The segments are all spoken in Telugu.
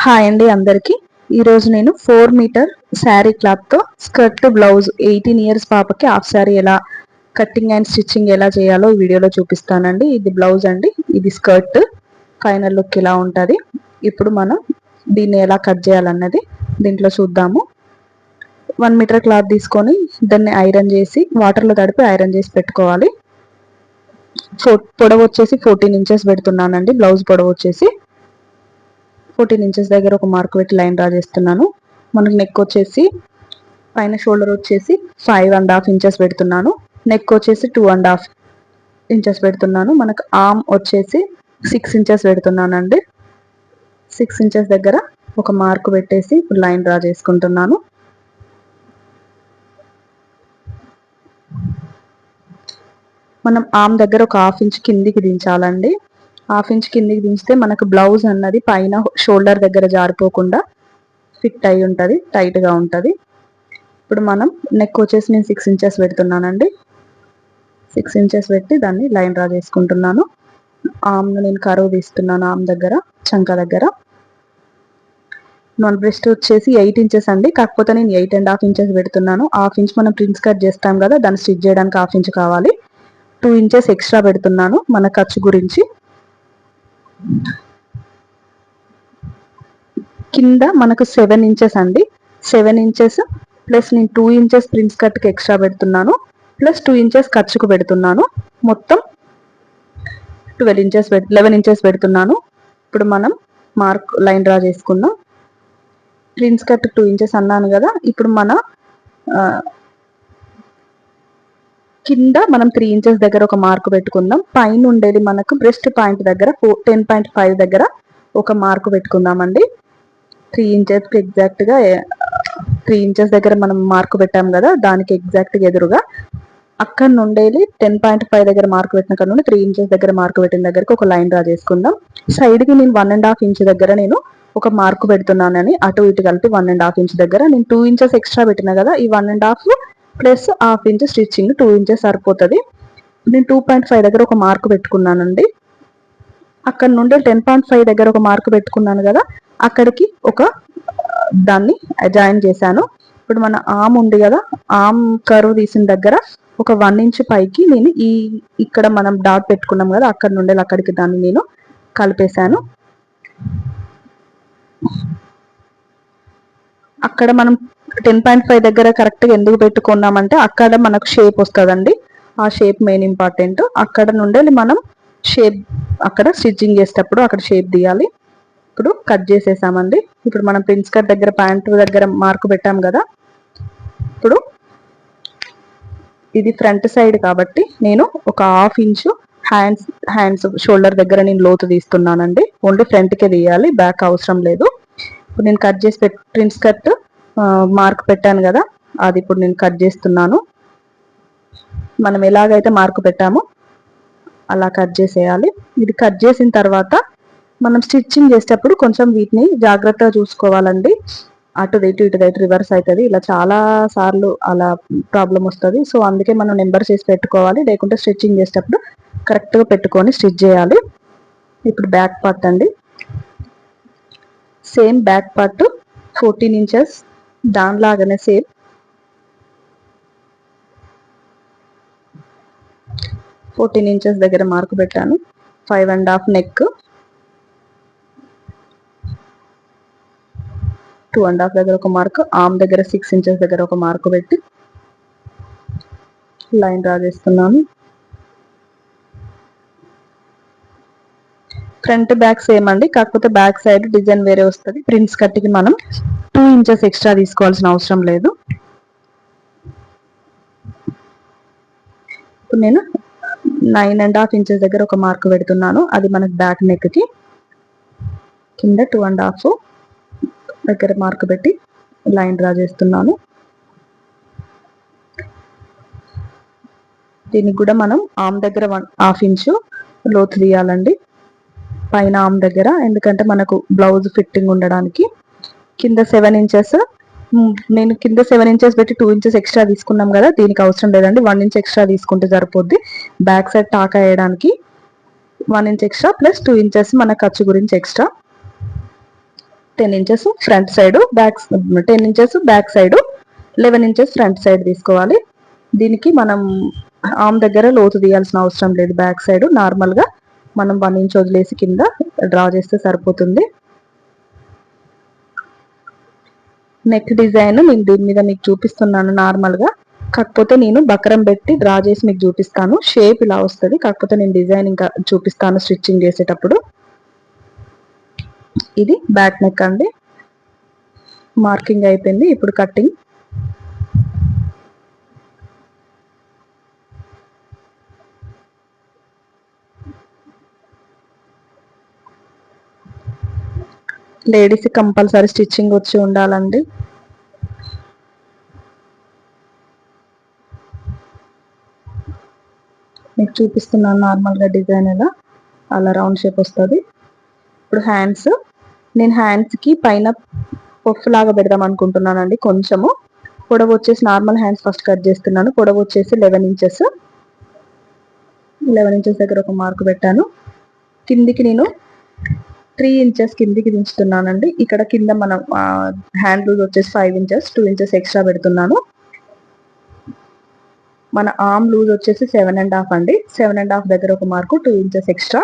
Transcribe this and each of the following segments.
హాయ్ అండి అందరికి. ఈరోజు నేను 4 మీటర్ శారీ క్లాత్తో స్కర్ట్ బ్లౌజ్ 18 ఇయర్స్ పాపకి హాఫ్ శారీ ఎలా కటింగ్ అండ్ స్టిచ్చింగ్ ఎలా చేయాలో ఈ వీడియోలో చూపిస్తానండి. ఇది బ్లౌజ్ అండి, ఇది స్కర్ట్. ఫైనల్ లుక్ ఇలా ఉంటుంది. ఇప్పుడు మనం దీన్ని ఎలా కట్ చేయాలన్నది దీంట్లో చూద్దాము. 1 మీటర్ క్లాత్ తీసుకొని దాన్ని ఐరన్ చేసి వాటర్లో తడిపి ఐరన్ చేసి పెట్టుకోవాలి. పొడవు వచ్చేసి 14 ఇంచెస్ పెడుతున్నానండి. బ్లౌజ్ పొడవు వచ్చేసి 14 ఇంచెస్ దగ్గర ఒక మార్క్ పెట్టి లైన్ డ్రా చేస్తున్నాను. మనకు నెక్ వచ్చేసి పైన షోల్డర్ వచ్చేసి 5.5 ఇంచెస్ పెడుతున్నాను. నెక్ వచ్చేసి 2.5 ఇంచెస్ పెడుతున్నాను. మనకు ఆర్మ్ వచ్చేసి 6 ఇంచెస్ పెడుతున్నానండి. 6 ఇంచెస్ దగ్గర ఒక మార్క్ పెట్టేసి లైన్ డ్రా చేసుకుంటున్నాను. మనం ఆర్మ్ దగ్గర ఒక 1/2 ఇంచ్ కిందికి దించాలండి. 1/2 ఇంచ్ కిందికి దించితే మనకు బ్లౌజ్ అన్నది పైన షోల్డర్ దగ్గర జారిపోకుండా ఫిట్ అయి ఉంటుంది, టైట్గా ఉంటుంది. ఇప్పుడు మనం నెక్ వచ్చేసి నేను 6 ఇంచెస్ పెడుతున్నానండి. 6 ఇంచెస్ పెట్టి దాన్ని లైన్ డ్రా చేసుకుంటున్నాను. ఆర్మ్ను నేను కరువు తీస్తున్నాను. ఆర్మ్ దగ్గర చంక దగ్గర మన బ్రెస్ట్ వచ్చేసి 8 ఇంచెస్ అండి. కాకపోతే నేను 8.5 ఇంచెస్ పెడుతున్నాను. 1/2 ఇంచ్ మనం ప్రిన్స్ కట్ చేస్తాం కదా, దాన్ని స్టిచ్ చేయడానికి 1/2 ఇంచ్ కావాలి. 2 ఇంచెస్ ఎక్స్ట్రా పెడుతున్నాను మన ఖర్చు గురించి. కింద మనకు 7 ఇంచెస్ అండి. 7 ఇంచెస్ ప్లస్ నేను 2 ఇంచెస్ ప్రిన్స్ కట్కి ఎక్స్ట్రా పెడుతున్నాను, ప్లస్ 2 ఇంచెస్ ఖర్చుకు పెడుతున్నాను. మొత్తం 11 ఇంచెస్ పెడుతున్నాను. ఇప్పుడు మనం మార్క్ లైన్ డ్రా చేసుకుందాం. ప్రిన్స్ కట్ 2 ఇంచెస్ అన్నాను కదా. ఇప్పుడు మన కింద మనం 3 ఇంచెస్ దగ్గర ఒక మార్క్ పెట్టుకుందాం. పైన ఉండేది మనకు బ్రెస్ట్ పాయింట్ దగ్గర 10.5 దగ్గర ఒక మార్క్ పెట్టుకుందామండి. 3 ఇంచెస్ ఎగ్జాక్ట్గా 3 ఇంచెస్ దగ్గర మనం మార్క్ పెట్టాం కదా, దానికి ఎగ్జాక్ట్గా ఎదురుగా అక్కడ నుండేది 10.5 దగ్గర మార్క్ పెట్టిన కాడ నుండి 3 ఇంచెస్ దగ్గర మార్క్ పెట్టిన దగ్గరకు ఒక లైన్ డ్రా చేసుకుందాం. సైడ్కి నేను 1.5 ఇంచ్ దగ్గర నేను ఒక మార్క్ పెడుతున్నానని, అటు ఇటు కలిపి 1.5 ఇంచ్ దగ్గర నేను 2 ఇంచెస్ ఎక్స్ట్రా పెట్టినా కదా, ఈ 1.5 ప్లస్ 1/2 ఇంచ్ స్టిచ్చింగ్ 2 ఇంచెస్ సరిపోతుంది. నేను 2.5 దగ్గర ఒక మార్క్ పెట్టుకున్నానండి. అక్కడ నుండి 10.5 దగ్గర ఒక మార్క్ పెట్టుకున్నాను కదా, అక్కడికి ఒక దాన్ని జాయిన్ చేశాను. ఇప్పుడు మన ఆర్మ్ ఉంది కదా, ఆర్మ్ కర్వ్ తీసిన దగ్గర ఒక 1 ఇంచ్ పైకి నేను ఇక్కడ మనం డాట్ పెట్టుకున్నాం కదా, అక్కడ నుండి అక్కడికి దాన్ని నేను కలిపేశాను. అక్కడ మనం 10.5 దగ్గర కరెక్ట్గా ఎందుకు పెట్టుకున్నామంటే అక్కడ మనకు షేప్ వస్తుందండి. ఆ షేప్ మెయిన్ ఇంపార్టెంట్. అక్కడ నుండి మనం షేప్ అక్కడ స్టిచ్చింగ్ చేసేటప్పుడు అక్కడ షేప్ తీయాలి. ఇప్పుడు కట్ చేసేసామండి. ఇప్పుడు మనం ప్రిన్స్ కట్ దగ్గర ప్యాంట్ దగ్గర మార్క్ పెట్టాం కదా, ఇప్పుడు ఇది ఫ్రంట్ సైడ్ కాబట్టి నేను ఒక 1/2 ఇంచు హ్యాండ్స్ షోల్డర్ దగ్గర నేను లోతు తీస్తున్నానండి. ఓన్లీ ఫ్రంట్కే తీయాలి, బ్యాక్ అవసరం లేదు. ఇప్పుడు నేను కట్ చేసి ప్రిన్స్ కట్ మార్క్ పెట్టాను కదా, అది ఇప్పుడు నేను కట్ చేస్తున్నాను. మనం ఎలాగైతే మార్క్ పెట్టామో అలా కట్ చేసేయాలి. ఇది కట్ చేసిన తర్వాత మనం స్టిచ్చింగ్ చేసేటప్పుడు కొంచెం వీటిని జాగ్రత్తగా చూసుకోవాలండి. అటు ఇటు రివర్స్ అవుతుంది. ఇలా చాలా సార్లు అలా ప్రాబ్లం వస్తుంది. సో అందుకే మనం నెంబర్ చేసి పెట్టుకోవాలి, లేకుంటే స్టిచ్చింగ్ చేసేటప్పుడు కరెక్ట్గా పెట్టుకొని స్టిచ్ చేయాలి. ఇప్పుడు బ్యాక్ పార్ట్ అండి. సేమ్ బ్యాక్ పార్ట్ 14 ఇంచెస్ దానిలాగానే సేమ్ 14 ఇంచెస్ దగ్గర మార్క్ పెట్టాను. 5.5 నెక్, 2.5 దగ్గర ఒక మార్క్, ఆర్మ్ దగ్గర 6 ఇంచెస్ దగ్గర ఒక మార్క్ పెట్టి లైన్ డ్రా చేస్తున్నాను. ఫ్రంట్ బ్యాక్ సేమ్ అండి, కాకపోతే బ్యాక్ సైడ్ డిజైన్ వేరే వస్తుంది. ప్రిన్స్ కట్కి మనం 2 ఇంచెస్ ఎక్స్ట్రా తీసుకోవాల్సిన అవసరం లేదు. ఇప్పుడు నేను 9.5 ఇంచెస్ దగ్గర ఒక మార్క్ పెడుతున్నాను. అది మనకు బ్యాక్ నెక్కి. కింద 2.5 దగ్గర మార్క్ పెట్టి లైన్ డ్రా చేస్తున్నాను. దీనికి కూడా మనం ఆర్మ్ దగ్గర 1/2 ఇంచు లోతు తీయాలండి పైన ఆర్మ్ దగ్గర, ఎందుకంటే మనకు బ్లౌజ్ ఫిట్టింగ్ ఉండడానికి. కింద 7 ఇంచెస్ నేను కింద 7 ఇంచెస్ పెట్టి 2 ఇంచెస్ ఎక్స్ట్రా తీసుకున్నాం కదా, దీనికి అవసరం లేదండి. 1 ఇంచ్ ఎక్స్ట్రా తీసుకుంటే సరిపోద్ది. బ్యాక్ సైడ్ టాకా వేయడానికి 1 ఇంచ్ ఎక్స్ట్రా ప్లస్ 2 ఇంచెస్ మన ఖర్చు గురించి extra. 10 inches front side, back 10 inches back side, 11 inches front side తీసుకోవాలి. దీనికి మనం ఆమ్ దగ్గర లోతు తీయాల్సిన అవసరం లేదు. బ్యాక్ సైడ్ నార్మల్గా మనం 1 ఇంచ్ వదిలేసి కింద డ్రా చేస్తే సరిపోతుంది. నెక్ డిజైన్ నేను దీని మీద మీకు చూపిస్తున్నాను నార్మల్గా, కాకపోతే నేను బక్రం పెట్టి డ్రా చేసి మీకు చూపిస్తాను. షేప్ ఇలా వస్తుంది, కాకపోతే నేను డిజైన్ ఇంకా చూపిస్తాను స్టిచ్చింగ్ చేసేటప్పుడు. ఇది బ్యాక్ నెక్ అండి. మార్కింగ్ అయిపోయింది. ఇప్పుడు కటింగ్. లేడీస్ కంపల్సరీ స్టిచ్చింగ్ వచ్చి ఉండాలండి. మీకు చూపిస్తున్నాను నార్మల్గా డిజైన్ ఎలా, అలా రౌండ్ షేప్ వస్తుంది. ఇప్పుడు హ్యాండ్స్, నేను హ్యాండ్స్కి పైన పఫ్ లాగా పెడదాం అనుకుంటున్నానండి. కొంచెము పొడవు వచ్చేసి నార్మల్ హ్యాండ్స్ ఫస్ట్ కట్ చేస్తున్నాను. పొడవు వచ్చేసి 11 ఇంచెస్. 11 ఇంచెస్ దగ్గర ఒక మార్క్ పెట్టాను. కిందికి నేను 3 ఇంచెస్ కిందికి దించుతున్నానండి. ఇక్కడ కింద మనం హ్యాండ్ లూజ్ వచ్చేసి 5 ఇంచెస్, 2 ఇంచెస్ ఎక్స్ట్రా పెడుతున్నాను. మన ఆర్మ్ లూజ్ వచ్చేసి 7.5 అండి. 7.5 దగ్గర ఒక మార్కు, 2 ఇంచెస్ ఎక్స్ట్రా.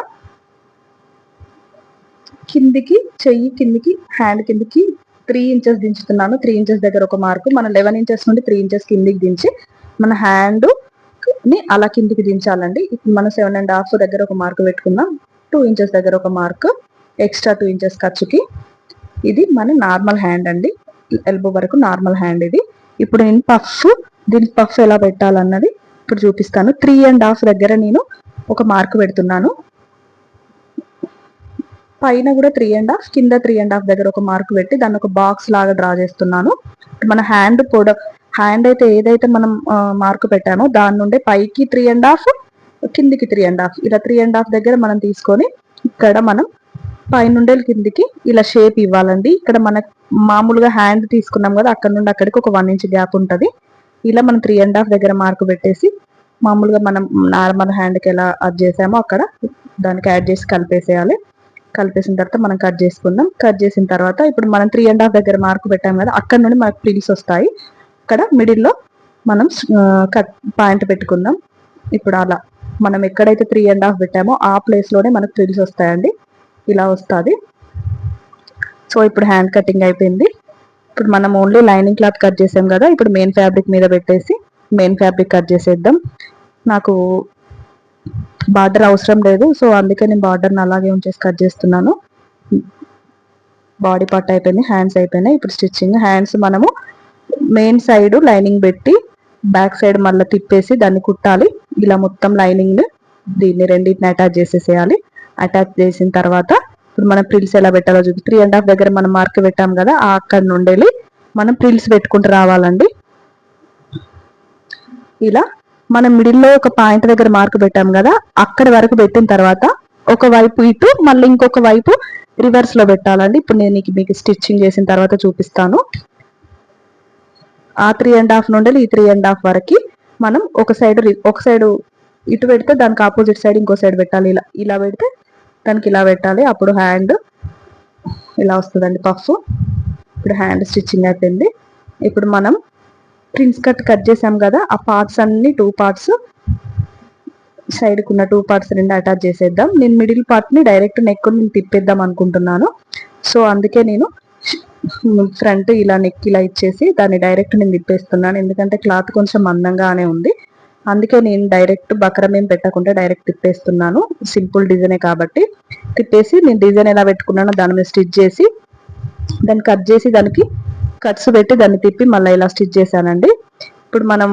కిందికి చెయ్యి కిందికి, హ్యాండ్ కిందికి 3 ఇంచెస్ దించుతున్నాను. 3 ఇంచెస్ దగ్గర ఒక మార్కు. మన 11 ఇంచెస్ నుండి 3 ఇంచెస్ కిందికి దించి మన హ్యాండ్ ని అలా కిందికి దించాలండి. ఇప్పుడు మనం 7.5 దగ్గర ఒక మార్కు పెట్టుకుందాం. 2 ఇంచెస్ దగ్గర ఒక మార్క్ ఎక్స్ట్రా, 2 ఇంచెస్ ఖర్చుకి. ఇది మన నార్మల్ హ్యాండ్ అండి, ఎల్బో వరకు నార్మల్ హ్యాండ్ ఇది. ఇప్పుడు నేను దీనికి పఫ్ ఎలా పెట్టాలన్నది ఇప్పుడు చూపిస్తాను. 3.5 దగ్గర నేను ఒక మార్క్ పెడుతున్నాను. పైన కూడా 3.5, కింద 3.5 దగ్గర ఒక మార్క్ పెట్టి దాన్ని ఒక బాక్స్ లాగా డ్రా చేస్తున్నాను. మన హ్యాండ్ అయితే ఏదైతే మనం మార్క్ పెట్టామో దాని నుండి పైకి 3.5, కిందికి 3.5, ఇలా 3.5 దగ్గర మనం తీసుకొని ఇక్కడ మనం పైనుండే కిందికి ఇలా షేప్ ఇవ్వాలండి. ఇక్కడ మన మామూలుగా హ్యాండ్ తీసుకున్నాం కదా, అక్కడ నుండి అక్కడికి ఒక 1 ఇంచ్ గ్యాప్ ఉంటుంది. ఇలా మనం 3.5 దగ్గర మార్క్ పెట్టేసి మామూలుగా మనం నార్మల్ హ్యాండ్కి ఎలా అడ్ చేసామో అక్కడ దానికి యాడ్ చేసి కలిపేసేయాలి. కలిపేసిన తర్వాత మనం కట్ చేసుకుందాం. కట్ చేసిన తర్వాత ఇప్పుడు మనం 3.5 దగ్గర మార్క్ పెట్టాం కదా, అక్కడ నుండి మనకు ప్రిల్స్ వస్తాయి. ఇక్కడ మిడిల్లో మనం కట్ పాయింట్ పెట్టుకుందాం. ఇప్పుడు అలా మనం ఎక్కడైతే 3.5 పెట్టామో ఆ ప్లేస్లోనే మనకు ప్రిల్స్ వస్తాయండి. ఇలా వస్తుంది. సో ఇప్పుడు హ్యాండ్ కటింగ్ అయిపోయింది. ఇప్పుడు మనం ఓన్లీ లైనింగ్ క్లాత్ కట్ చేసాం కదా, ఇప్పుడు మెయిన్ ఫ్యాబ్రిక్ మీద పెట్టేసి మెయిన్ ఫ్యాబ్రిక్ కట్ చేసేద్దాం. నాకు బార్డర్ అవసరం లేదు, సో అందుకే నేను బార్డర్ని అలాగే ఉంచేసి కట్ చేస్తున్నాను. బాడీ పార్ట్ అయిపోయింది, హ్యాండ్స్ అయిపోయినాయి. ఇప్పుడు స్టిచ్చింగ్. హ్యాండ్స్ మనము మెయిన్ సైడ్ లైనింగ్ పెట్టి బ్యాక్ సైడ్ మళ్ళీ తిప్పేసి దాన్ని కుట్టాలి. ఇలా మొత్తం లైనింగ్ దీన్ని రెండింటిని అటాచ్ చేసేసేయాలి. అటాచ్ చేసిన తర్వాత ఇప్పుడు మనం ప్రిల్స్ ఎలా పెట్టాలో చూపి 3.5 దగ్గర మనం మార్క్ పెట్టాం కదా, అక్కడ నుండి మనం ప్రిల్స్ పెట్టుకుంటూ రావాలండి. ఇలా మనం మిడిల్లో ఒక పాయింట్ దగ్గర మార్క్ పెట్టాం కదా, అక్కడి వరకు పెట్టిన తర్వాత ఒకవైపు ఇటు మళ్ళీ ఇంకొక వైపు రివర్స్ లో పెట్టాలండి. ఇప్పుడు నేను మీకు స్టిచ్చింగ్ చేసిన తర్వాత చూపిస్తాను. ఆ 3.5 నుండి ఈ 3.5 వరకు మనం ఒక సైడ్ ఇటు పెడితే దానికి ఆపోజిట్ సైడ్ ఇంకో సైడ్ పెట్టాలి. ఇలా పెడితే దానికి ఇలా పెట్టాలి. అప్పుడు హ్యాండ్ ఇలా వస్తుందండి పఫ్. ఇప్పుడు హ్యాండ్ స్టిచ్చింగ్ అయిపోయింది. ఇప్పుడు మనం ప్రిన్స్ కట్ చేసాం కదా, ఆ పార్ట్స్ అన్ని 2 పార్ట్స్ సైడ్కి ఉన్న 2 పార్ట్స్ రెండు అటాచ్ చేసేద్దాం. నేను మిడిల్ పార్ట్ని డైరెక్ట్ నెక్ నేను తిప్పేద్దాం అనుకుంటున్నాను. సో అందుకే నేను ఫ్రంట్ ఇలా నెక్ ఇలా ఇచ్చేసి దాన్ని డైరెక్ట్ నేను తిప్పేస్తున్నాను. ఎందుకంటే క్లాత్ కొంచెం మందంగానే ఉంది, అందుకే నేను డైరెక్ట్ బక్రం ఏం పెట్టకుండా డైరెక్ట్ తిప్పేస్తున్నాను. సింపుల్ డిజైనే కాబట్టి తిప్పేసి నేను డిజైన్ ఎలా పెట్టుకున్నానో దాని మీద స్టిచ్ చేసి దాన్ని కట్ చేసి దానికి కట్స్ పెట్టి దాన్ని తిప్పి మళ్ళీ ఇలా స్టిచ్ చేశానండి. ఇప్పుడు మనం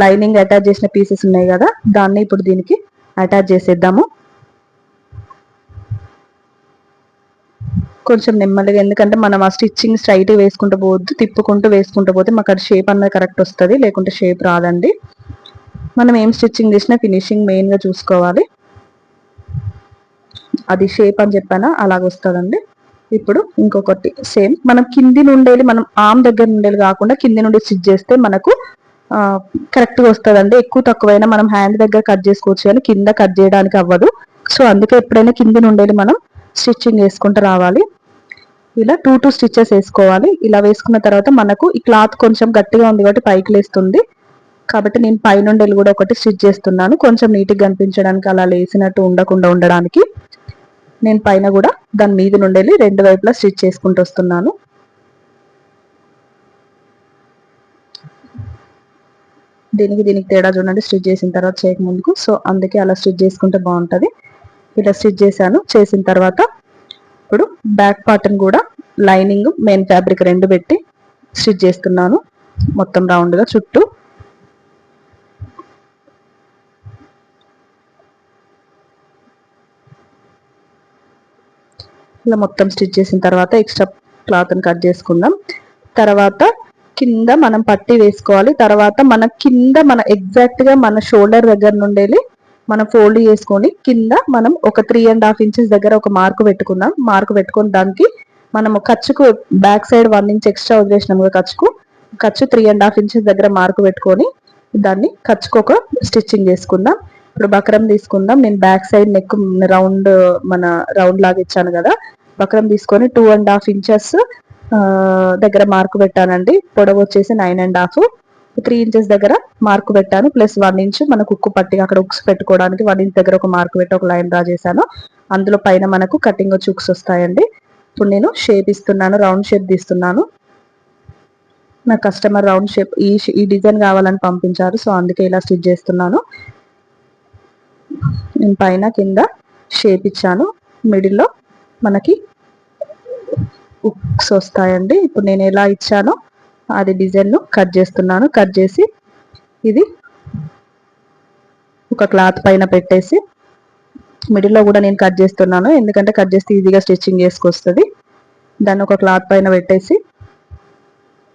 లైనింగ్ అటాచ్ చేసిన పీసెస్ ఉన్నాయి కదా, దాన్ని ఇప్పుడు దీనికి అటాచ్ చేసేద్దాము. కొంచెం నెమ్మదిగా, ఎందుకంటే మనం ఆ స్టిచ్చింగ్ స్ట్రైట్ వేసుకుంటూ పోవద్దు, తిప్పుకుంటూ వేసుకుంటూ పోతే మాకు అది షేప్ అన్నది కరెక్ట్ వస్తుంది, లేకుంటే షేప్ రాదండి. మనం ఏం స్టిచ్చింగ్ చేసినా ఫినిషింగ్ మెయిన్గా చూసుకోవాలి. అది షేప్ అని చెప్పానా అలాగొస్తుందండి. ఇప్పుడు ఇంకొకటి సేమ్ మనం కింది నుండేది, మనం ఆమ్ దగ్గర నుండేది కాకుండా కింది నుండి స్టిచ్ చేస్తే మనకు కరెక్ట్గా వస్తుందండి. ఎక్కువ తక్కువైనా మనం హ్యాండ్ దగ్గర కట్ చేసుకోవచ్చు, కానీ కింద కట్ చేయడానికి అవ్వదు. సో అందుకే ఎప్పుడైనా కింది నుండేది మనం స్టిచ్చింగ్ వేసుకుంటూ రావాలి. ఇలా 2 స్టిచెస్ వేసుకోవాలి. ఇలా వేసుకున్న తర్వాత మనకు ఈ క్లాత్ కొంచెం గట్టిగా ఉంది కాబట్టి పైకి లేస్తుంది. కాబట్టి నేను పైనుండి కూడా ఒకటి స్టిచ్ చేస్తున్నాను, కొంచెం నీట్గా కనిపించడానికి, అలా లేసినట్టు ఉండకుండా ఉండడానికి. నేను పైన కూడా దాని మీద నుండి 2 వైపులా స్టిచ్ చేసుకుంటూ వస్తున్నాను. దీనికి తేడా చూడండి, స్టిచ్ చేసిన తర్వాత చేయక ముందుకు. సో అందుకే అలా స్టిచ్ చేసుకుంటే బాగుంటుంది. ఇలా స్టిచ్ చేశాను. చేసిన తర్వాత ఇప్పుడు బ్యాక్ పార్ట్ని కూడా లైనింగ్ మెయిన్ ఫ్యాబ్రిక్ 2 పెట్టి స్టిచ్ చేస్తున్నాను మొత్తం రౌండ్గా చుట్టూ. ఇలా మొత్తం స్టిచ్ చేసిన తర్వాత ఎక్స్ట్రా క్లాత్ని కట్ చేసుకుందాం. తర్వాత కింద మనం పట్టి వేసుకోవాలి. తర్వాత మన కింద మన ఎగ్జాక్ట్గా మన షోల్డర్ దగ్గర నుండి మనం ఫోల్డ్ చేసుకొని కింద మనం ఒక 3.5 ఇంచెస్ దగ్గర ఒక మార్కు పెట్టుకుందాం. మార్కు పెట్టుకొని దానికి మనము ఖర్చుకు బ్యాక్ సైడ్ 1 ఇంచ్ ఎక్స్ట్రా వదిలేసినాము. ఖర్చు 3.5 ఇంచెస్ దగ్గర మార్కు పెట్టుకొని దాన్ని ఖర్చుకు ఒక స్టిచ్చింగ్ చేసుకుందాం. ఇప్పుడు బక్రం తీసుకుందాం. నేను బ్యాక్ సైడ్ నెక్ రౌండ్ మన రౌండ్ లాగా ఇచ్చాను కదా, బక్రం తీసుకొని 2.5 ఇంచెస్ దగ్గర మార్కు పెట్టానండి. పొడవు వచ్చేసి 9.5. 3 ఇంచెస్ దగ్గర మార్కు పెట్టాను, ప్లస్ 1 ఇంచ్ మనకు ఉక్కు పట్టి అక్కడ ఉక్స్ పెట్టుకోవడానికి 1 ఇంచ్ దగ్గర ఒక మార్కు పెట్టి ఒక లైన్ డ్రా చేశాను. అందులో పైన మనకు కటింగ్ వచ్చి ఉక్స్ వస్తాయండి. ఇప్పుడు నేను షేప్ ఇస్తున్నాను, రౌండ్ షేప్ తీస్తున్నాను. నా కస్టమర్ రౌండ్ షేప్ ఈ డిజైన్ కావాలని పంపించారు, సో అందుకే ఇలా స్టిచ్ చేస్తున్నాను. నేను పైన కింద షేప్ ఇచ్చాను, మిడిల్లో మనకి ఉక్స్ వస్తాయండి. ఇప్పుడు నేను ఎలా ఇచ్చానో అది డిజైన్ను కట్ చేస్తున్నాను. కట్ చేసి ఇది ఒక క్లాత్ పైన పెట్టేసి మిడిల్లో కూడా నేను కట్ చేస్తున్నాను, ఎందుకంటే కట్ చేస్తే ఈజీగా స్టిచ్చింగ్ చేసుకొస్తుంది. దాన్ని ఒక క్లాత్ పైన పెట్టేసి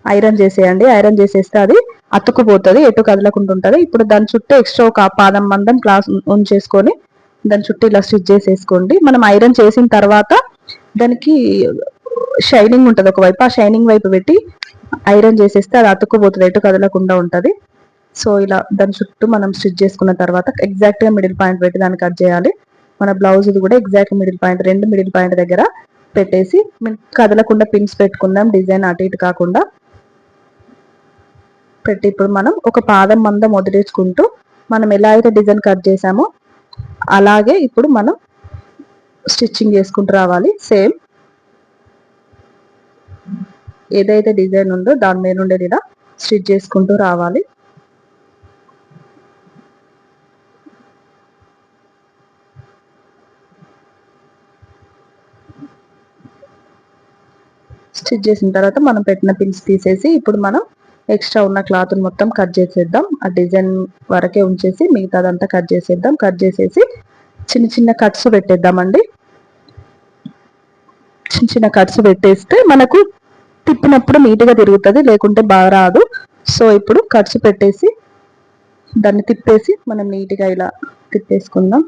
ఐరన్ చేసేయండి. ఐరన్ చేసేస్తే అది అతుక్కుపోతుంది, ఎటు కదలకుండా ఉంటుంది. ఇప్పుడు దాని చుట్టూ ఎక్స్ట్రా ఒక పాదం మందం క్లాత్ ఉంచేసుకొని దాని చుట్టూ ఇలా స్టిచ్ చేసేసుకోండి. మనం ఐరన్ చేసిన తర్వాత దానికి షైనింగ్ ఉంటుంది ఒకవైపు, ఆ షైనింగ్ వైపు పెట్టి ఐరన్ చేసేస్తే అది అతుక్కుపోతుంది, ఎటు కదలకుండా ఉంటుంది. సో ఇలా దాని చుట్టూ మనం స్టిచ్ చేసుకున్న తర్వాత ఎగ్జాక్ట్గా మిడిల్ పాయింట్ పెట్టి దాన్ని కట్ చేయాలి. మన బ్లౌజ్ ఇది కూడా exact middle point, 2 middle point దగ్గర పెట్టేసి కదలకుండా పిన్స్ పెట్టుకుందాం, డిజైన్ అటు ఇటు కాకుండా పెట్టి. ఇప్పుడు మనం ఒక పాదం మందం వదిలేసుకుంటూ మనం ఎలా అయితే డిజైన్ కట్ చేసామో అలాగే ఇప్పుడు మనం స్టిచ్చింగ్ చేసుకుంటూ రావాలి. సేమ్ ఏదైతే డిజైన్ ఉందో దాని మీద నుండి ఇలా స్టిచ్ చేసుకుంటూ రావాలి. స్టిచ్ చేసిన తర్వాత మనం పెట్టిన పిన్స్ తీసేసి ఇప్పుడు మనం ఎక్స్ట్రా ఉన్న క్లాత్ మొత్తం కట్ చేసేద్దాం. ఆ డిజైన్ వరకే ఉంచేసి మిగతాదంతా కట్ చేసేద్దాం. కట్ చేసేసి చిన్న చిన్న కట్స్ పెట్టేద్దామండి. చిన్న చిన్న కట్స్ పెట్టేస్తే మనకు తిప్పినప్పుడు నీట్గా తిరుగుతుంది, లేకుంటే బాగా రాదు. సో ఇప్పుడు కట్స్ పెట్టేసి దాన్ని తిప్పేసి మనం నీట్గా ఇలా తిప్పేసుకుందాం.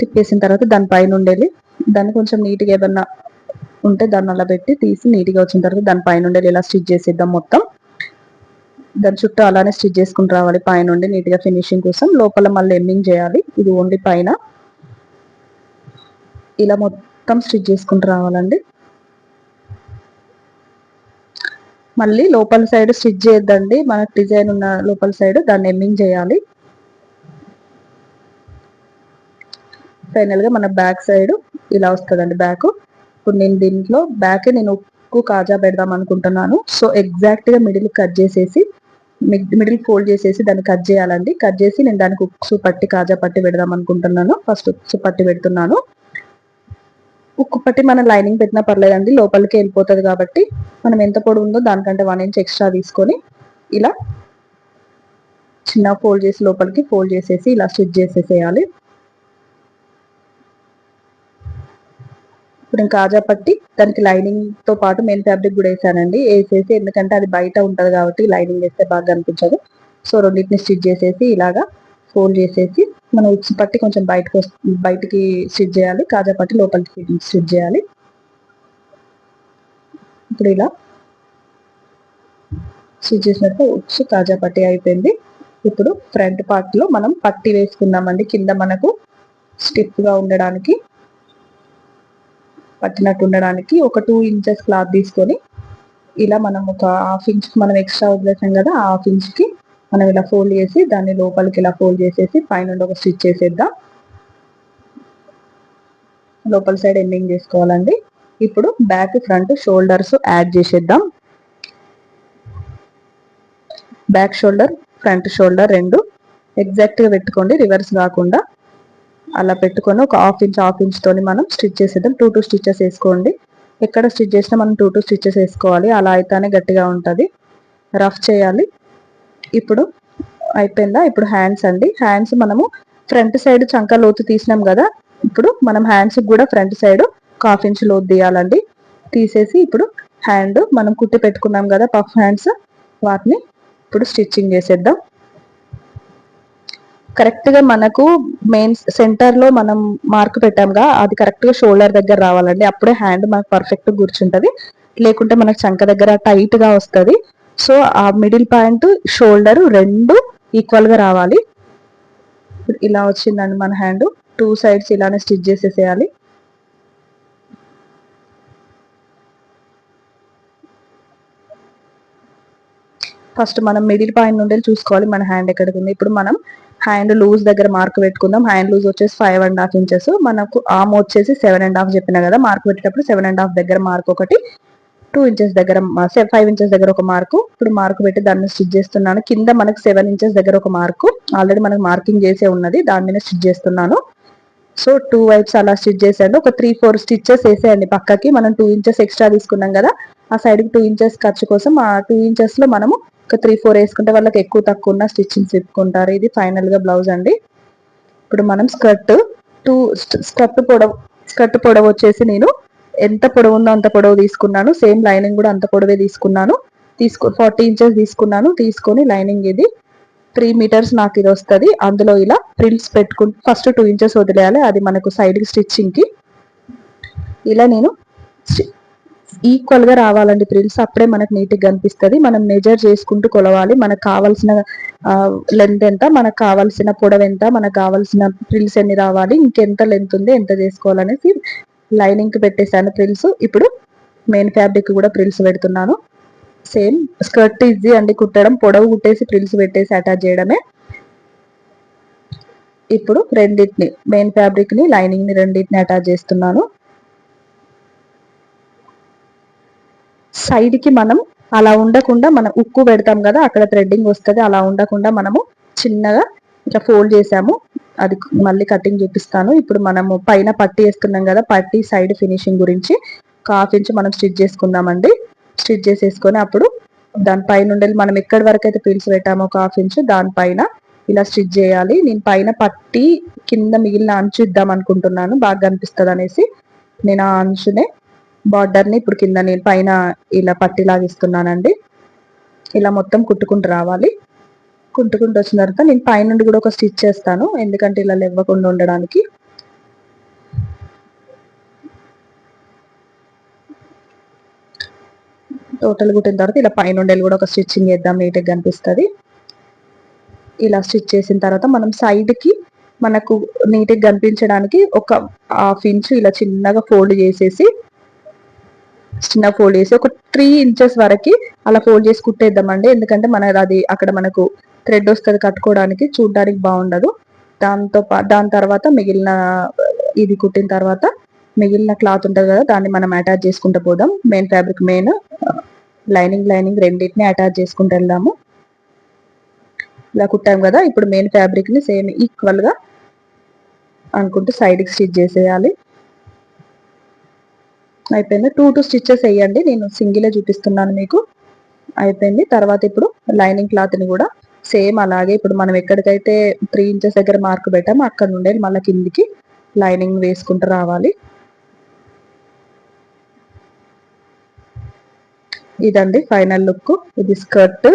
తిప్పేసిన తర్వాత దానిపైన ఉండేది దాన్ని కొంచెం నీట్గా ఏదన్నా ఉంటే దాన్ని అలా పెట్టి తీసి నీట్గా వచ్చిన తర్వాత దానిపైన ఉండేది ఇలా స్టిచ్ చేసేద్దాం. మొత్తం దాని చుట్టూ అలానే స్టిచ్ చేసుకుని రావాలి పైనుండి నీట్గా ఫినిషింగ్ కోసం. లోపల మళ్ళీ ఎమ్మింగ్ చేయాలి, ఇది ఓన్లీ పైన. ఇలా మొత్తం స్టిచ్ చేసుకుంటూ రావాలండి. మళ్ళీ లోపల సైడ్ స్టిచ్ చేయొద్దండి, మనకు డిజైన్ ఉన్న లోపల సైడ్ దాన్ని ఎమ్మింగ్ చేయాలి. ఫైనల్గా మన బ్యాక్ సైడ్ ఇలా వస్తుందండి బ్యాక్. ఇప్పుడు నేను దీంట్లో బ్యాక్ నేను ఉక్కు కాజా పెడదాం అనుకుంటున్నాను. సో ఎగ్జాక్ట్గా మిడిల్ కట్ చేసేసి మిడిల్ ఫోల్డ్ చేసేసి దాన్ని కట్ చేయాలండి. కట్ చేసి నేను దానికి ఉక్సు పట్టి కాజా పట్టి పెడదాం అనుకుంటున్నాను. ఫస్ట్ ఉక్సు పట్టి పెడుతున్నాను. ఉక్కు పట్టి మనం లైనింగ్ పెట్టినా పర్లేదండి, లోపలికి వెళ్ళిపోతుంది కాబట్టి మనం ఎంత పొడవు ఉందో దానికంటే 1 ఇంచ్ ఎక్స్ట్రా తీసుకొని ఇలా చిన్న ఫోల్డ్ చేసి లోపలికి ఫోల్డ్ చేసేసి ఇలా స్టిచ్ చేసేసేయాలి. ఇప్పుడు నేను కాజా పట్టి దానికి లైనింగ్ తో పాటు మెయిన్ ఫ్యాబ్రిక్ కూడా వేసానండి. వేసేసి ఎందుకంటే అది బయట ఉంటుంది కాబట్టి లైనింగ్ వేస్తే బాగా అనిపించదు. సో రెండింటిని స్టిచ్ చేసేసి ఇలాగా ఫోల్డ్ చేసేసి మనం ఉక్స్ పట్టి కొంచెం బయటికి స్టిచ్ చేయాలి, కాజా పట్టి లోపలికి స్టిచ్ చేయాలి. ఇప్పుడు ఇలా స్టిచ్ చేసినట్టు ఉక్స్ కాజా పట్టి అయిపోయింది. ఇప్పుడు ఫ్రంట్ పార్ట్ లో మనం పట్టి వేసుకుందామండి. కింద మనకు స్టిఫ్ గా ఉండడానికి పట్టినట్టు ఉండడానికి ఒక 2 ఇంచెస్ క్లాత్ తీసుకొని ఇలా మనం ఒక హాఫ్ ఇంచ్ మనం ఎక్స్ట్రా వదిలేసాం కదా, ఆ హాఫ్ ఇంచ్ కి మనం ఇలా ఫోల్డ్ చేసి దాన్ని లోపలికి ఇలా ఫోల్డ్ చేసేసి పైన ఒక స్టిచ్ చేసేద్దాం. లోపల సైడ్ ఎండింగ్ చేసుకోవాలండి. ఇప్పుడు బ్యాక్ ఫ్రంట్ షోల్డర్స్ యాడ్ చేసేద్దాం. బ్యాక్ షోల్డర్ ఫ్రంట్ షోల్డర్ రెండు ఎగ్జాక్ట్ గా పెట్టుకోండి, రివర్స్ కాకుండా. అలా పెట్టుకొని ఒక హాఫ్ ఇంచ్ తోని మనం స్టిచ్ చేసేద్దాం. 2 స్టిచెస్ వేసుకోండి. ఎక్కడ స్టిచ్ చేసినా మనం 2 స్టిచెస్ వేసుకోవాలి, అలా అయితేనే గట్టిగా ఉంటుంది. రఫ్ చేయాలి. ఇప్పుడు అయిపోయిందా? ఇప్పుడు హ్యాండ్స్ అండి. హ్యాండ్స్ మనము ఫ్రంట్ సైడ్ చంక లోతు తీసినాం కదా, ఇప్పుడు మనం హ్యాండ్స్ కూడా ఫ్రంట్ సైడ్ 1/2 ఇంచ్ లోతు తీయాలండి. తీసేసి ఇప్పుడు హ్యాండ్ మనం కుట్టి పెట్టుకున్నాం కదా పఫ్ హ్యాండ్స్, వాటిని ఇప్పుడు స్టిచ్చింగ్ చేసేద్దాం. కరెక్ట్ గా మనకు మెయిన్ సెంటర్ లో మనం మార్క్ పెట్టాంగా, అది కరెక్ట్ గా షోల్డర్ దగ్గర రావాలండి. అప్పుడే హ్యాండ్ మనకు పర్ఫెక్ట్ కూర్చుంటది. లేకుంటే మనకు చంక దగ్గర టైట్ గా వస్తుంది. సో ఆ మిడిల్ పాయింట్ షోల్డర్ రెండు ఈక్వల్ గా రావాలి. ఇలా వచ్చిందండి మన హ్యాండ్. 2 సైడ్స్ ఇలానే స్టిచ్ చేసేసేయాలి. ఫస్ట్ మనం మిడిల్ పాయింట్ నుండి చూసుకోవాలి మన హ్యాండ్ ఎక్కడికి ఉంది. ఇప్పుడు మనం హ్యాండ్ లూజ్ దగ్గర మార్క్ పెట్టుకుందాం. హ్యాండ్ లూజ్ వచ్చేసి 5.5 ఇంచెస్, మనకు ఆర్మ్ వచ్చేసి 7.5 చెప్పిన కదా. మార్క్ పెట్టేటప్పుడు 7.5 దగ్గర మార్క్ ఒకటి, 2 ఇంచెస్ దగ్గర 5 ఇంచెస్ దగ్గర ఒక మార్కు. ఇప్పుడు మార్క్ పెట్టి దాన్ని స్టిచ్ చేస్తున్నాను. కింద మనకు 7 ఇంచెస్ దగ్గర ఒక మార్కు ఆల్రెడీ మనకు మార్కింగ్ చేసే ఉన్నది, దాని మీద స్టిచ్ చేస్తున్నాను. సో 2 వైప్స్ అలా స్టిచ్ చేసాను. ఒక 3-4 స్టిచెస్ వేసేయండి పక్కకి. మనం 2 ఇంచెస్ ఎక్స్ట్రా తీసుకున్నాం కదా, ఆ సైడ్ కి 2 ఇంచెస్ ఖర్చు కోసం ఆ 2 ఇంచెస్ లో మనము ఒక 3-4 వేసుకుంటే వాళ్ళకి ఎక్కువ తక్కువ ఉన్న స్టిచ్చింగ్ చెప్పుకుంటారు. ఇది ఫైనల్ గా బ్లౌజ్ అండి. ఇప్పుడు మనం స్కర్ట్ పొడవు వచ్చేసి నేను ఎంత పొడవు ఉందో అంత పొడవు తీసుకున్నాను. సేమ్ లైనింగ్ కూడా అంత పొడవే తీసుకున్నాను. 40 ఇంచెస్ తీసుకున్నాను. తీసుకొని లైనింగ్ ఇది 3 మీటర్స్ నాకు ఇది వస్తుంది. అందులో ఇలా ప్రిల్స్ పెట్టుకుంటూ ఫస్ట్ 2 ఇంచెస్ వదిలేయాలి, అది మనకు సైడ్ స్టిచ్చింగ్ కి. ఇలా నేను ఈక్వల్ గా రావాలండి ప్రిల్స్, అప్పుడే మనకు నీట్ గా కనిపిస్తుంది. మనం మెజర్ చేసుకుంటూ కొలవాలి. మనకు కావాల్సిన లెంత్ ఎంత, మనకు కావాల్సిన పొడవు ఎంత, మనకు కావాల్సిన ప్రిల్స్ ఎన్ని రావాలి, ఇంకెంత లెంత్ ఉంది, ఎంత చేసుకోవాలనేసి లైనింగ్ కి పెట్టేశాను ప్రిల్స్. ఇప్పుడు మెయిన్ ఫ్యాబ్రిక్ కూడా ప్రిల్స్ పెడుతున్నాను. సేమ్ స్కర్ట్ ఈజీ అండి కుట్టడం, పొడవు కుట్టేసి ప్రిల్స్ పెట్టేసి అటాచ్ చేయడమే. ఇప్పుడు రెండింటిని, మెయిన్ ఫ్యాబ్రిక్ ని లైనింగ్ ని రెండింటిని అటాచ్ చేస్తున్నాను. సైడ్ కి మనం అలా ఉండకుండా, మనం ఉక్కు పెడతాం కదా అక్కడ థ్రెడ్డింగ్ వస్తుంది, అలా ఉండకుండా మనము చిన్నగా ఇట్లా ఫోల్డ్ చేసాము. అది మళ్ళీ కటింగ్ చూపిస్తాను. ఇప్పుడు మనము పైన పట్టి వేస్తున్నాం కదా, పట్టి సైడ్ ఫినిషింగ్ గురించి 1/2 ఇంచ్ మనం స్టిచ్ చేసుకుందామండి. స్టిచ్ చేసేసుకొని అప్పుడు దానిపైన ఉండే మనం ఎక్కడి వరకు అయితే పీల్స్ పెట్టామో 1/2 ఇంచ్ దానిపైన ఇలా స్టిచ్ చేయాలి. నేను పైన పట్టి కింద మిగిలిన అంచు ఇద్దాం అనుకుంటున్నాను, బాగా కనిపిస్తుంది అనేసి నేను ఆ అంచునే బార్డర్ ని ఇప్పుడు కింద నేను పైన ఇలా పట్టి లాగిస్తున్నానండి. ఇలా మొత్తం కుట్టుకుంటూ రావాలి. కుట్టుకుంటూ వచ్చిన తర్వాత నేను పైనుండి కూడా ఒక స్టిచ్ చేస్తాను, ఎందుకంటే ఇలా లేవ్వకుండా ఉండడానికి. టోటల్ కుట్టిన తర్వాత ఇలా పైనుండి కూడా ఒక స్టిచ్చింగ్ చేద్దాం, నీట్గా కనిపిస్తుంది. ఇలా స్టిచ్ చేసిన తర్వాత మనం సైడ్ కి మనకు నీట్గా కనిపించడానికి ఒక 1/2 ఇంచ్ ఇలా చిన్నగా ఫోల్డ్ చేసేసి, ఒక 3 ఇంచెస్ వరకు అలా ఫోల్డ్ చేసి కుట్టేద్దామండి. ఎందుకంటే అది అక్కడ మనకు థ్రెడ్ వస్తుంది కట్టుకోవడానికి, చూడడానికి బాగుండదు. దాని తర్వాత మిగిలిన ఇది కుట్టిన తర్వాత మిగిలిన క్లాత్ ఉంటుంది కదా, దాన్ని మనం అటాచ్ చేసుకుంటూ పోదాం. మెయిన్ ఫ్యాబ్రిక్ మెయిన్ లైనింగ్ రెండింటిని అటాచ్ చేసుకుంటూ వెళ్దాము. ఇలా కుట్టాం కదా, ఇప్పుడు మెయిన్ ఫ్యాబ్రిక్ ని సేమ్ ఈక్వల్ గా అనుకుంటూ సైడ్ కి స్టిచ్ చేసేయాలి. అయిపోయింది. 2 స్టిచెస్ వేయండి, నేను సింగిలే చూపిస్తున్నాను మీకు. అయిపోయింది. తర్వాత ఇప్పుడు లైనింగ్ క్లాత్ ని కూడా సేమ్ అలాగే ఇప్పుడు మనం ఎక్కడికైతే 3 ఇంచెస్ దగ్గర మార్క్ పెట్టామో అక్కడ నుండే మళ్ళీ కిందికి లైనింగ్ వేసుకుంటూ రావాలి. ఇదండి ఫైనల్ లుక్. ఇది స్కర్ట్.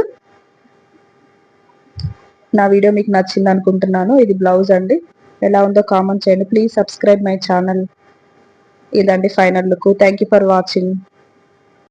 నా వీడియో మీకు నచ్చింది అనుకుంటున్నాను. ఇది బ్లౌజ్ అండి. ఎలా ఉందో కామెంట్ చేయండి. Please subscribe my channel. ఇదండి final look. Thank you for watching.